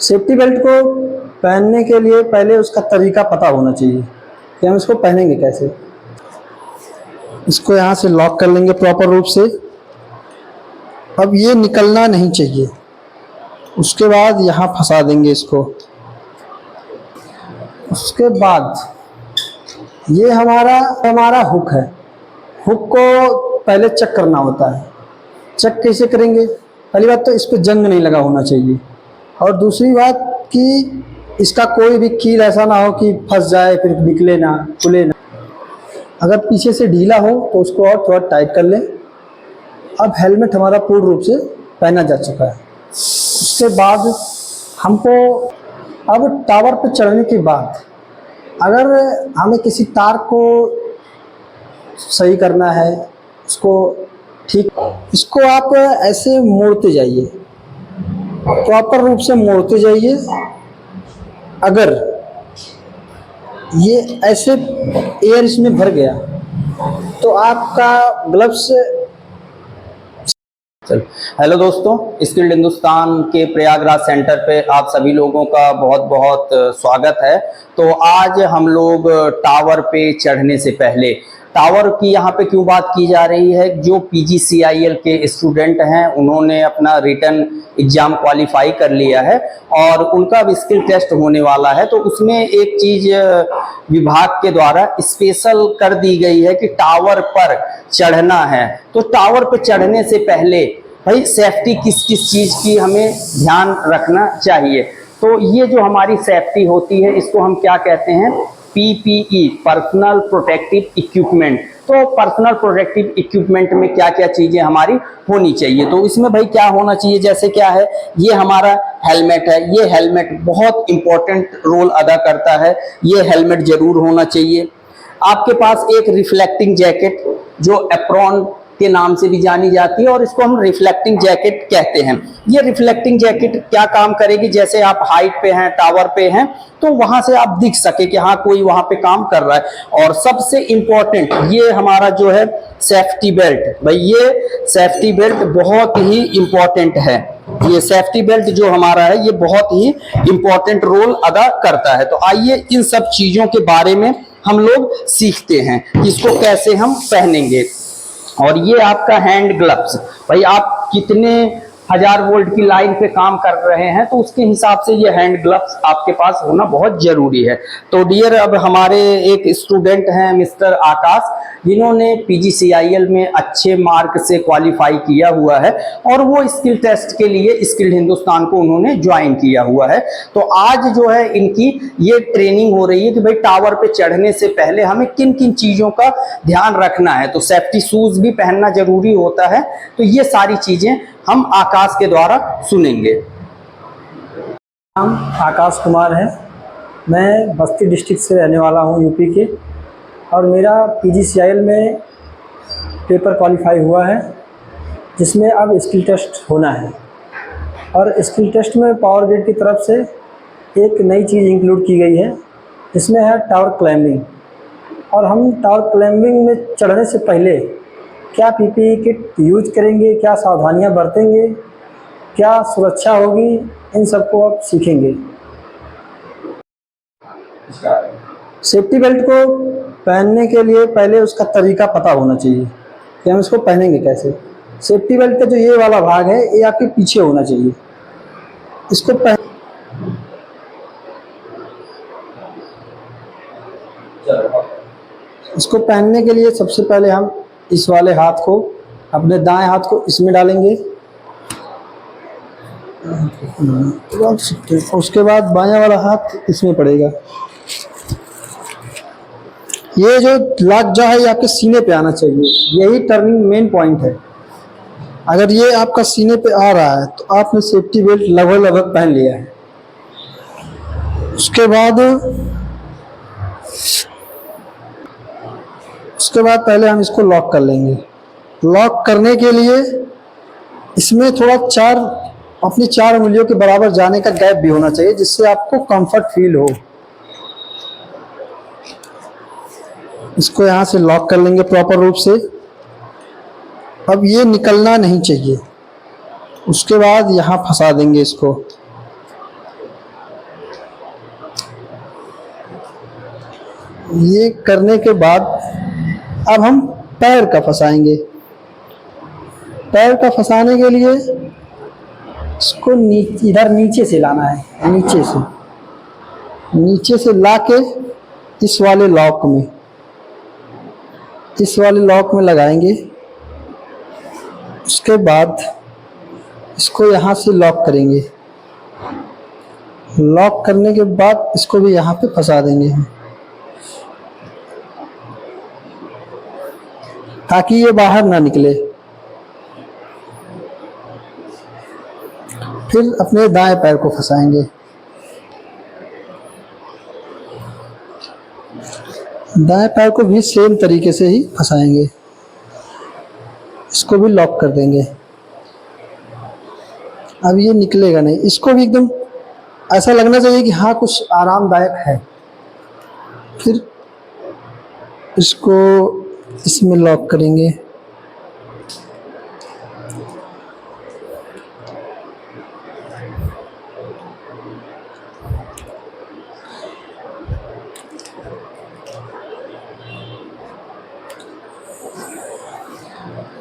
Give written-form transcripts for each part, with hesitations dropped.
Safety belt को पहनने के लिए पहले उसका तरीका पता होना चाहिए कि हम इसको पहनेंगे कैसे। इसको यहाँ से लॉक कर लेंगे प्रॉपर रूप से। अब ये निकलना नहीं चाहिए। उसके बाद यहाँ फंसा देंगे इसको। उसके बाद ये हमारा हमारा हुक है। हुक को पहले चेक करना होता है। चेक कैसे करेंगे? पहली बात तो इस पर जंग नहीं लगा होना चाहिए, और दूसरी बात कि इसका कोई भी कील ऐसा ना हो कि फंस जाए फिर निकले ना, खुले ना। अगर पीछे से ढीला हो तो उसको और थोड़ा टाइट कर लें। अब हेलमेट हमारा पूर्ण रूप से पहना जा चुका है। उसके बाद हमको अब टावर पर चढ़ने के बाद अगर हमें किसी तार को सही करना है, उसको ठीक, इसको आप ऐसे मोड़ते जाइए, प्रॉपर रूप से मोड़ते जाइए। अगर ये ऐसे एयर इसमें भर गया तो आपका ग्लव्स। हेलो दोस्तों, स्किल्ड हिंदुस्तान के प्रयागराज सेंटर पे आप सभी लोगों का बहुत बहुत स्वागत है। तो आज हम लोग टावर पे चढ़ने से पहले, टावर की यहाँ पे क्यों बात की जा रही है, जो PGCIL के स्टूडेंट हैं उन्होंने अपना रिटन एग्जाम क्वालिफाई कर लिया है और उनका भी स्किल टेस्ट होने वाला है। तो उसमें एक चीज विभाग के द्वारा स्पेशल कर दी गई है कि टावर पर चढ़ना है। तो टावर पर चढ़ने से पहले भाई सेफ्टी किस किस चीज की हमें ध्यान रखना चाहिए। तो ये जो हमारी सेफ्टी होती है इसको हम क्या कहते हैं, PPE, पर्सनल प्रोटेक्टिव इक्विपमेंट। तो पर्सनल प्रोटेक्टिव इक्विपमेंट में क्या क्या चीजें हमारी होनी चाहिए। तो इसमें भाई क्या होना चाहिए, जैसे क्या है, ये हमारा हेलमेट है। ये हेलमेट बहुत इंपॉर्टेंट रोल अदा करता है। ये हेलमेट जरूर होना चाहिए। आपके पास एक रिफ्लेक्टिंग जैकेट जो एप्रॉन के नाम से भी जानी जाती है और इसको हम रिफ्लेक्टिंग जैकेट कहते हैं। ये रिफ्लेक्टिंग जैकेट क्या काम करेगी, जैसे आप हाइट पे हैं, टावर पे हैं, तो वहां से आप दिख सके कि हाँ कोई वहां पे काम कर रहा है। और सबसे इंपॉर्टेंट ये हमारा जो है सेफ्टी बेल्ट। भाई ये सेफ्टी बेल्ट बहुत ही इंपॉर्टेंट है। ये सेफ्टी बेल्ट जो हमारा है ये बहुत ही इंपॉर्टेंट रोल अदा करता है। तो आइए इन सब चीजों के बारे में हम लोग सीखते हैं कि इसको कैसे हम पहनेंगे। और ये आपका हैंड ग्लव्स, भाई आप कितने 1000 वोल्ट की लाइन पे काम कर रहे हैं तो उसके हिसाब से ये हैंड ग्लव्स आपके पास होना बहुत जरूरी है। तो डियर, अब हमारे एक स्टूडेंट हैं मिस्टर आकाश, जिन्होंने PGCIL में अच्छे मार्क से क्वालिफाई किया हुआ है और वो स्किल टेस्ट के लिए स्किल्ड हिंदुस्तान को उन्होंने ज्वाइन किया हुआ है। तो आज जो है इनकी ये ट्रेनिंग हो रही है कि भाई टावर पे चढ़ने से पहले हमें किन किन चीजों का ध्यान रखना है। तो सेफ्टी शूज भी पहनना जरूरी होता है। तो ये सारी चीजें हम आकाश के द्वारा सुनेंगे। नाम आकाश कुमार है। मैं बस्ती डिस्ट्रिक्ट से रहने वाला हूँ, यूपी के, और मेरा PGCIL में पेपर क्वालिफाई हुआ है, जिसमें अब स्किल टेस्ट होना है। और स्किल टेस्ट में पावर ग्रिड की तरफ से एक नई चीज़ इंक्लूड की गई है, जिसमें है टावर क्लाइंबिंग। और हम टावर क्लाइंबिंग में चढ़ने से पहले क्या PPE किट यूज करेंगे, क्या सावधानियां बरतेंगे, क्या सुरक्षा होगी, इन सबको आप सीखेंगे। सेफ्टी बेल्ट को पहनने के लिए पहले उसका तरीका पता होना चाहिए कि हम इसको पहनेंगे कैसे। सेफ्टी बेल्ट का जो ये वाला भाग है ये आपके पीछे होना चाहिए। इसको पहनने के लिए सबसे पहले हम इस वाले हाथ को, अपने दाएं हाथ को इसमें डालेंगे, उसके बाद बायां वाला हाथ इसमें पड़ेगा। ये जो लॉक जो है ये आपके सीने पे आना चाहिए, यही टर्निंग मेन पॉइंट है। अगर ये आपका सीने पे आ रहा है तो आपने सेफ्टी बेल्ट लगभग पहन लिया है। उसके बाद पहले हम इसको लॉक कर लेंगे। लॉक करने के लिए इसमें थोड़ा अपनी 4 उंगलियों के बराबर जाने का गैप भी होना चाहिए, जिससे आपको कंफर्ट फील हो। इसको यहाँ से लॉक कर लेंगे प्रॉपर रूप से। अब ये निकलना नहीं चाहिए। उसके बाद यहाँ फंसा देंगे इसको। ये करने के बाद अब हम पैर का फंसाएंगे। पैर का फंसाने के लिए इसको इधर नीचे से लाना है, नीचे से लाके इस वाले लॉक में लगाएंगे। उसके बाद इसको यहाँ से लॉक करेंगे। लॉक करने के बाद इसको भी यहाँ पे फंसा देंगे ताकि ये बाहर ना निकले। फिर अपने दाएं पैर को फंसाएंगे। दाएं पैर को भी सेम तरीके से ही फंसाएंगे। इसको भी लॉक कर देंगे। अब ये निकलेगा नहीं। इसको भी एकदम ऐसा लगना चाहिए कि हाँ कुछ आरामदायक है। फिर इसको इसमें लॉक करेंगे।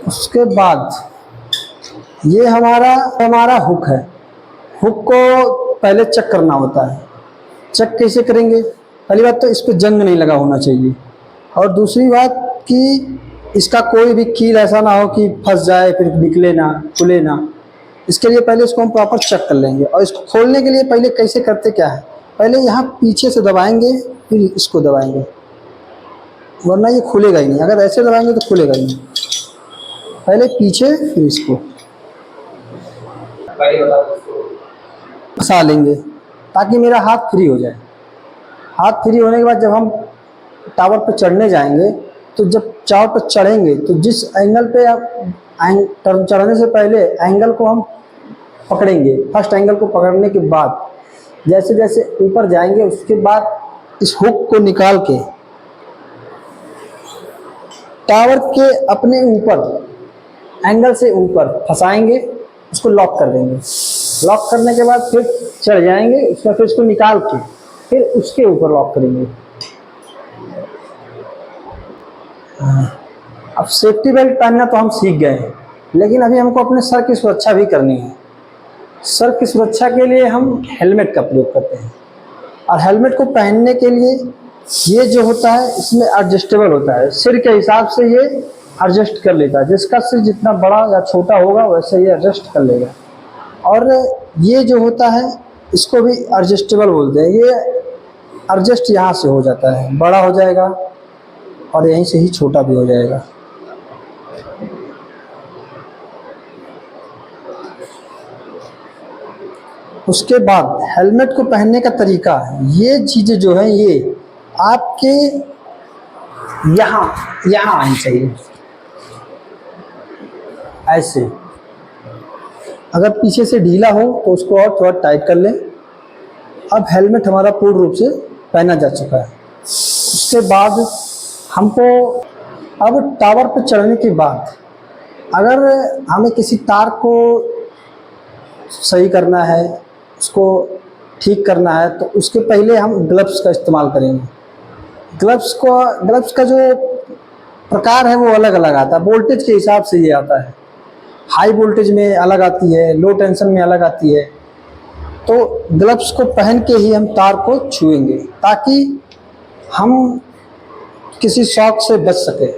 उसके बाद ये हमारा हुक है। हुक को पहले चेक करना होता है। चेक कैसे करेंगे? पहली बात तो इस पर जंग नहीं लगा होना चाहिए, और दूसरी बात कि इसका कोई भी कील ऐसा ना हो कि फंस जाए फिर निकले ना, खुले ना। इसके लिए पहले इसको हम प्रॉपर चेक कर लेंगे। और इसको खोलने के लिए पहले कैसे करते क्या है, पहले यहाँ पीछे से दबाएंगे, फिर इसको दबाएंगे, वरना ये खुलेगा ही नहीं। अगर ऐसे दबाएंगे तो खुलेगा ही नहीं। पहले पीछे फिर इसको फंसा लेंगे ताकि मेरा हाथ फ्री हो जाए। हाथ फ्री होने के बाद जब हम टावर पर चढ़ने जाएंगे तो जब टावर पर चढ़ेंगे तो जिस एंगल पे चढ़ने से पहले एंगल को हम पकड़ेंगे। फर्स्ट एंगल को पकड़ने के बाद जैसे जैसे ऊपर जाएंगे उसके बाद इस हुक को निकाल के टावर के अपने ऊपर एंगल से ऊपर फंसाएंगे, उसको लॉक कर देंगे। लॉक करने के बाद फिर चढ़ जाएंगे, उसमें फिर इसको निकाल के फिर उसके ऊपर लॉक करेंगे। अब सेफ्टी बेल्ट पहनना तो हम सीख गए हैं, लेकिन अभी हमको अपने सर की सुरक्षा भी करनी है। सर की सुरक्षा के लिए हम हेलमेट का प्रयोग करते हैं, और हेलमेट को पहनने के लिए ये जो होता है इसमें एडजस्टेबल होता है। सिर के हिसाब से ये एडजस्ट कर लेता है। जिसका सिर जितना बड़ा या छोटा होगा वैसे ये एडजस्ट कर लेगा। और ये जो होता है इसको भी एडजस्टेबल बोलते हैं। ये एडजस्ट यहाँ से हो जाता है, बड़ा हो जाएगा और यहीं से ही छोटा भी हो जाएगा। उसके बाद हेलमेट को पहनने का तरीका है, ये चीज़ें जो है ये आपके यहाँ आनी चाहिए ऐसे। अगर पीछे से ढीला हो तो उसको और थोड़ा टाइट कर लें। अब हेलमेट हमारा पूर्ण रूप से पहना जा चुका है। उसके बाद हमको अब टावर पर चढ़ने के बाद अगर हमें किसी तार को सही करना है, उसको ठीक करना है, तो उसके पहले हम ग्लव्स का इस्तेमाल करेंगे। ग्लव्स का जो प्रकार है वो अलग अलग आता है, वोल्टेज के हिसाब से ये आता है। हाई वोल्टेज में अलग आती है, लो टेंशन में अलग आती है। तो ग्लव्स को पहन के ही हम तार को छुएंगे ताकि हम किसी शॉक से बच सके।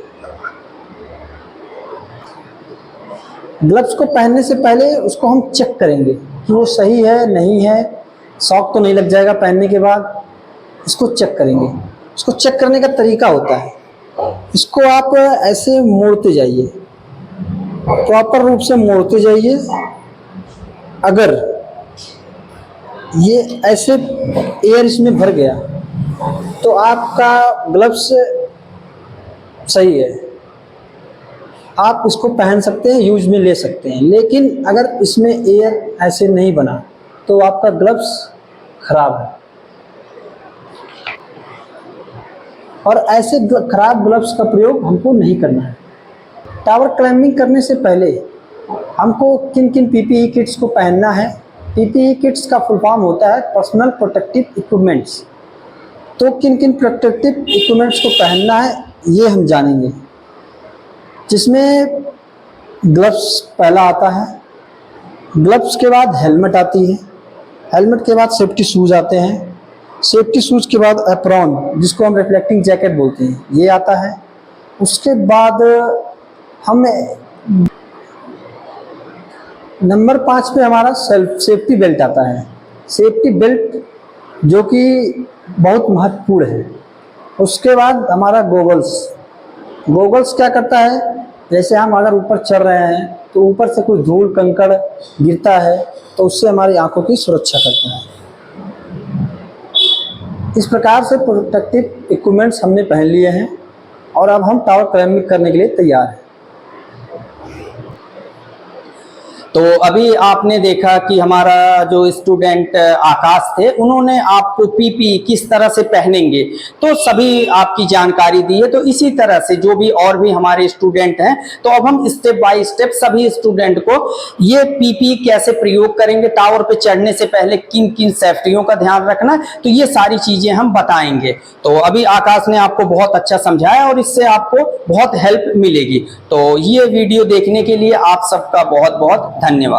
ग्लव्स को पहनने से पहले उसको हम चेक करेंगे कि वो सही है नहीं है, शॉक तो नहीं लग जाएगा। पहनने के बाद इसको चेक करेंगे। इसको चेक करने का तरीका होता है, इसको आप ऐसे मोड़ते जाइए, प्रॉपर रूप से मोड़ते जाइए। अगर ये ऐसे एयर इसमें भर गया तो आपका ग्लव्स सही है, आप इसको पहन सकते हैं, यूज में ले सकते हैं। लेकिन अगर इसमें एयर ऐसे नहीं बना तो आपका ग्लव्स खराब है। और ऐसे खराब ग्लव्स का प्रयोग हमको नहीं करना है। टावर क्लाइंबिंग करने से पहले हमको किन किन पीपीई किट्स को पहनना है। पीपीई किट्स का फुल फॉर्म होता है पर्सनल प्रोटेक्टिव इक्विपमेंट्स। तो किन किन प्रोटेक्टिव इक्विपमेंट्स को पहनना है ये हम जानेंगे, जिसमें ग्लव्स पहला आता है, ग्लव्स के बाद हेलमेट आती है, हेलमेट के बाद सेफ्टी शूज़ आते हैं, सेफ्टी शूज़ के बाद एप्रॉन जिसको हम रिफ्लेक्टिंग जैकेट बोलते हैं ये आता है। उसके बाद हम नंबर 5 पे हमारा सेफ्टी बेल्ट आता है, सेफ्टी बेल्ट जो कि बहुत महत्वपूर्ण है। उसके बाद हमारा गोगल्स, गोगल्स क्या करता है, जैसे हम अगर ऊपर चढ़ रहे हैं तो ऊपर से कोई धूल कंकड़ गिरता है तो उससे हमारी आंखों की सुरक्षा करता है। इस प्रकार से प्रोटेक्टिव इक्विपमेंट्स हमने पहन लिए हैं और अब हम टावर क्लाइंबिंग करने के लिए तैयार हैं। तो अभी आपने देखा कि हमारा जो स्टूडेंट आकाश थे, उन्होंने आपको पीपी किस तरह से पहनेंगे तो सभी आपकी जानकारी दी है। तो इसी तरह से जो भी और भी हमारे स्टूडेंट हैं, तो अब हम स्टेप बाय स्टेप सभी स्टूडेंट को ये पीपी कैसे प्रयोग करेंगे, टावर पे चढ़ने से पहले किन किन सेफ्टियों का ध्यान रखना है, तो ये सारी चीजें हम बताएंगे। तो अभी आकाश ने आपको बहुत अच्छा समझाया और इससे आपको बहुत हेल्प मिलेगी। तो ये वीडियो देखने के लिए आप सबका बहुत बहुत धन्यवाद।